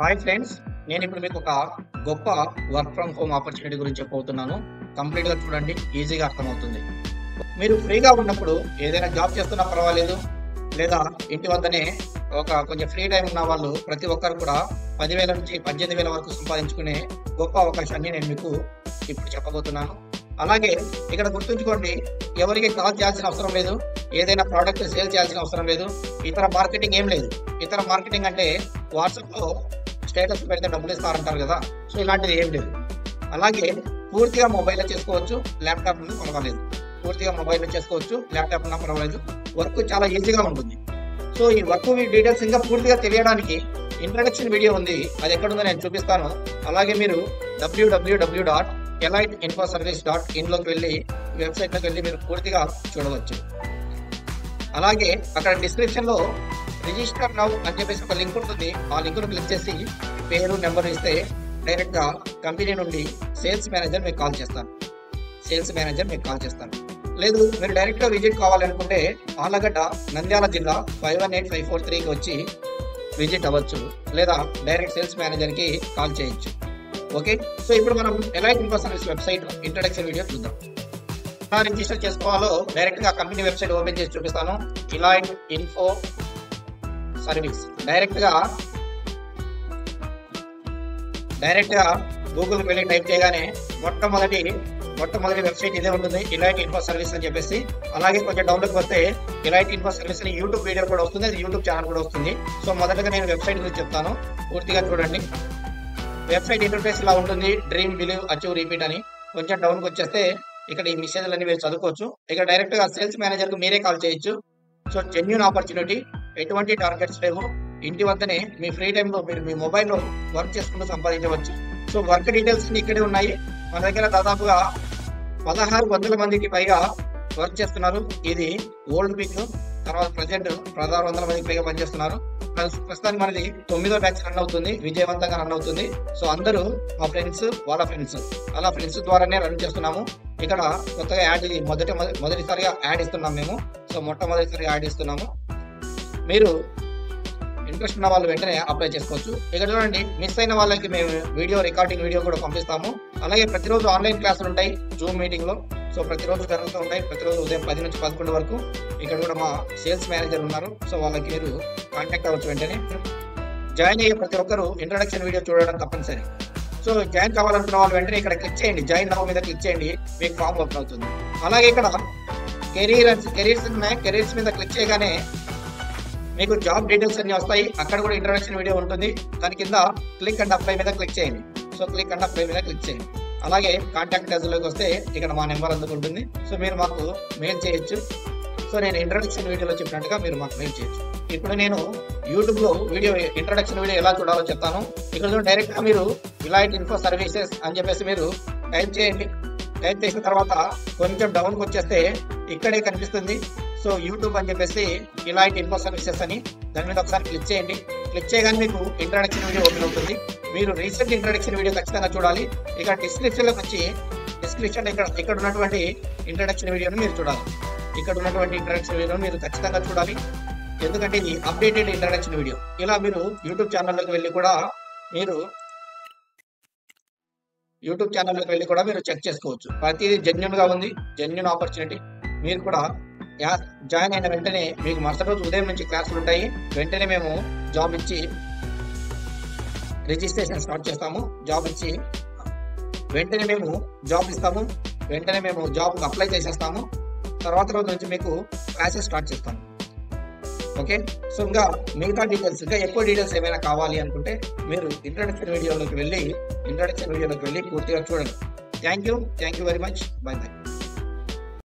Hi friends, నేను ఇప్పుడు మీకు ఒక గొప్ప వర్క్ ఫ్రమ్ హోమ్ ఆపర్చునిటీ గురించి చెప్పబోతున్నాను. కంప్లీట్గా చూడండి, ఈజీగా అర్థమవుతుంది. మీరు ఫ్రీగా ఉన్నప్పుడు ఏదైనా జాబ్ చేస్తున్నా పర్వాలేదు, లేదా ఇంటి వద్దనే కొంచెం ఫ్రీ టైం ఉన్న వాళ్ళు ప్రతి ఒక్కరు కూడా 10,000 నుంచి 18,000 వరకు సంపాదించుకునే గొప్ప అవకాశాన్ని నేను మీకు ఇప్పుడు చెప్పబోతున్నాను. అలాగే ఇక్కడ గుర్తుంచుకోండి, ఎవరికి కాల్ చేయాల్సిన అవసరం లేదు, ఏదైనా ప్రోడక్ట్ సేల్ చేయాల్సిన అవసరం లేదు, ఇతర మార్కెటింగ్ ఏం లేదు. ఇతర మార్కెటింగ్ అంటే వాట్సాప్లో స్టేటస్ పెడితే డబ్బులు ఇస్తారంటారు కదా, సో ఇలాంటిది ఏం లేదు. అలాగే పూర్తిగా మొబైల్లో చేసుకోవచ్చు, ల్యాప్టాప్ ఉన్నా పర్వాలేదు. పూర్తిగా మొబైల్లో చేసుకోవచ్చు, ల్యాప్టాప్ ఉన్నా పర్వాలేదు. వర్క్ చాలా ఈజీగా ఉంటుంది. సో ఈ వర్క్ డీటెయిల్స్ ఇంకా పూర్తిగా తెలియడానికి ఇంట్రడక్షన్ వీడియో ఉంది, అది ఎక్కడుందో నేను చూపిస్తాను. అలాగే మీరు www.eliteinfoservice.in లోకి వెళ్ళి వెబ్సైట్లోకి వెళ్ళి మీరు పూర్తిగా చూడవచ్చు. అలాగే అక్కడ డిస్క్రిప్షన్లో రిజిస్టర్ నౌ అని చెప్పేసి ఒక లింక్ ఉంటుంది. ఆ లింక్ను క్లిక్ చేసి పేరు నెంబర్ ఇస్తే డైరెక్ట్గా కంపెనీ నుండి సేల్స్ మేనేజర్ మీకు కాల్ చేస్తాను. లేదు మీరు డైరెక్ట్గా విజిట్ కావాలనుకుంటే ఆలగడ్డ నంద్యాల జిల్లా 518543కి వచ్చి విజిట్ అవ్వచ్చు, లేదా డైరెక్ట్ సేల్స్ మేనేజర్కి కాల్ చేయొచ్చు. ఓకే, సో ఇప్పుడు మనం elite info service website introduction video చూద్దాం. ఎలా రిజిస్టర్ చేసుకోవాలో డైరెక్ట్గా కంపెనీ వెబ్సైట్ ఓపెన్ చేసి చూపిస్తాను. ఎలైట్ ఇన్ఫో సర్వీస్ డైరెక్ట్గా గూగుల్కి వెళ్ళి టైప్ చేయగానే మొట్టమొదటి వెబ్సైట్ ఇదే ఉంటుంది, ఎలైట్ ఇన్ఫో సర్వీస్ అని చెప్పేసి. అలాగే కొంచెం డౌన్లోడ్కి వస్తే ఎలైట్ ఇన్ఫో సర్వీస్ అని యూట్యూబ్ వీడియో కూడా వస్తుంది, అది యూట్యూబ్ ఛానల్ కూడా వస్తుంది. సో మొదటగా నేను వెబ్సైట్ గురించి చెప్తాను, పూర్తిగా చూడండి. వెబ్సైట్ ఇంటర్ఫేస్ ఇలా ఉంటుంది, డ్రీమ్, బిలీవ్, అచీవ్, రిపీట్ అని. కొంచెం డౌన్కి వచ్చేస్తే ఇక్కడ ఈ మెసేజ్లన్నీ మీరు చదువుకోవచ్చు. ఇక్కడ డైరెక్ట్గా సేల్స్ మేనేజర్కి మీరే కాల్ చేయొచ్చు. సో జెన్యూన్ ఆపర్చునిటీ, ఎటువంటి టార్గెట్స్ లేవు, ఇంటి వద్దనే మీ ఫ్రీ టైంలో మీరు మీ మొబైల్లో వర్క్ చేసుకుంటూ సంపాదించవచ్చు. సో వర్క్ డీటెయిల్స్ ఇక్కడే ఉన్నాయి. మన దగ్గర దాదాపుగా 1600 మందికి పైగా వర్క్ చేస్తున్నారు. ఇది ఓల్డ్ పిక్. తర్వాత ప్రజెంట్ 1600 మందికి పైగా పనిచేస్తున్నారు. ప్రస్తుతానికి మనది 9వ బ్యాచ్ రన్ అవుతుంది, విజయవంతంగా రన్ అవుతుంది. సో అందరూ మా ఫ్రెండ్స్, వాళ్ళ ఫ్రెండ్స్, అలా ఫ్రెండ్స్ ద్వారానే రన్ చేస్తున్నాము. ఇక్కడ కొత్తగా మొదటిసారిగా యాడ్ ఇస్తున్నాం మేము. సో మొట్టమొదటిసారిగా యాడ్ ఇస్తున్నాము. మీరు ఇంట్రెస్ట్ ఉన్న వాళ్ళు వెంటనే అప్లై చేసుకోవచ్చు. ఇక్కడ చూడండి, మిస్ అయిన వాళ్ళకి మేము రికార్డింగ్ వీడియో కూడా పంపిస్తాము. అలాగే ప్రతిరోజు ఆన్లైన్ క్లాసులు ఉంటాయి జూమ్ మీటింగ్లో. సో ప్రతిరోజు జరుగుతూ ఉంటాయి, ప్రతిరోజు ఉదయం 10 నుంచి 11 వరకు. ఇక్కడ కూడా మా సేల్స్ మేనేజర్ ఉన్నారు, సో వాళ్ళకి మీరు కాంటాక్ట్ అవ్వచ్చు. వెంటనే జాయిన్ అయ్యే ప్రతి ఒక్కరు ఇంట్రడక్షన్ వీడియో చూడడం తప్పనిసరి. సో జాయిన్ కావాలనుకున్న వాళ్ళు వెంటనే ఇక్కడ క్లిక్ చేయండి, జాయిన్ నౌ మీద క్లిక్ చేయండి, మీకు ఫామ్ ఓపెన్ అవుతుంది. అలాగే ఇక్కడ కెరీర్స్ మీద క్లిక్ చేయగానే మీకు జాబ్ డీటెయిల్స్ అన్ని వస్తాయి. అక్కడ కూడా ఇంట్రడక్షన్ వీడియో ఉంటుంది. దాని కింద క్లిక్ అండ్ అప్లై మీద క్లిక్ చేయండి. సో క్లిక్ అండ్ అప్లై మీద క్లిక్ చేయండి. అలాగే కాంటాక్ట్ అస్లోకి వస్తే ఇక్కడ మా నెంబర్ అందుకుంటుంది. సో మీరు మాకు మెయిల్ చేయొచ్చు. సో నేను ఇంట్రడక్షన్ వీడియోలో చెప్పినట్టుగా మీరు మాకు మెయిల్ చేయొచ్చు. ఇప్పుడు నేను యూట్యూబ్లో ఇంట్రడక్షన్ వీడియో ఎలా చూడాలో చెప్తాను. ఇక్కడ డైరెక్ట్గా మీరు ఎలైట్ ఇన్ఫో సర్వీసెస్ అని చెప్పేసి మీరు టైప్ చేయండి. టైప్ చేసిన తర్వాత కొంచెం డౌన్కి వచ్చేస్తే ఇక్కడే కనిపిస్తుంది. సో యూట్యూబ్ అని చెప్పేసి ఎలైట్ ఇన్ఫో సర్వీసెస్ అని, దాని మీద ఒకసారి క్లిక్ చేయండి. క్లిక్ చేయగానే మీకు ఇంట్రడక్షన్ వీడియో ఓపెన్ అవుతుంది. మీరు రీసెంట్ ఇంట్రడక్షన్ వీడియో ఖచ్చితంగా చూడాలి. ఇక్కడ డిస్క్రిప్షన్లోకి వచ్చి ఇక్కడ ఉన్నటువంటి ఇంట్రడక్షన్ వీడియోని మీరు చూడాలి. ఇక్కడ ఉన్నటువంటి ఇంట్రడక్షన్ వీడియోని మీరు ఖచ్చితంగా చూడాలి, ఎందుకంటే ఇది అప్డేటెడ్ ఇంట్రడక్షన్ వీడియో. ఇలా మీరు యూట్యూబ్ ఛానల్లోకి వెళ్ళి కూడా మీరు చెక్ చేసుకోవచ్చు. ప్రతిదీ జెన్యూన్గా ఉంది, జెన్యూన్ ఆపర్చునిటీ. మీరు కూడా జాయిన్ అయిన వెంటనే మీకు మరుసటి రోజు ఉదయం నుంచి క్లాసులు ఉంటాయి. వెంటనే మేము జాబ్ ఇచ్చి రిజిస్ట్రేషన్ స్టార్ట్ చేస్తాము. జాబ్ ఇచ్చి వెంటనే మేము జాబ్ ఇస్తాము. వెంటనే మేము జాబ్ అప్లై చేసేస్తాము. తర్వాత రోజు నుంచి మీకు క్లాసెస్ స్టార్ట్ చేస్తాము. ఓకే, సో ఇంకా మిగతా డీటెయిల్స్, ఇంకా ఎక్కువ డీటెయిల్స్ ఏమైనా కావాలి అనుకుంటే మీరు ఇంట్రడక్షన్ వీడియోలోకి వెళ్ళి పూర్తిగా చూడండి. Thank you very much. By by.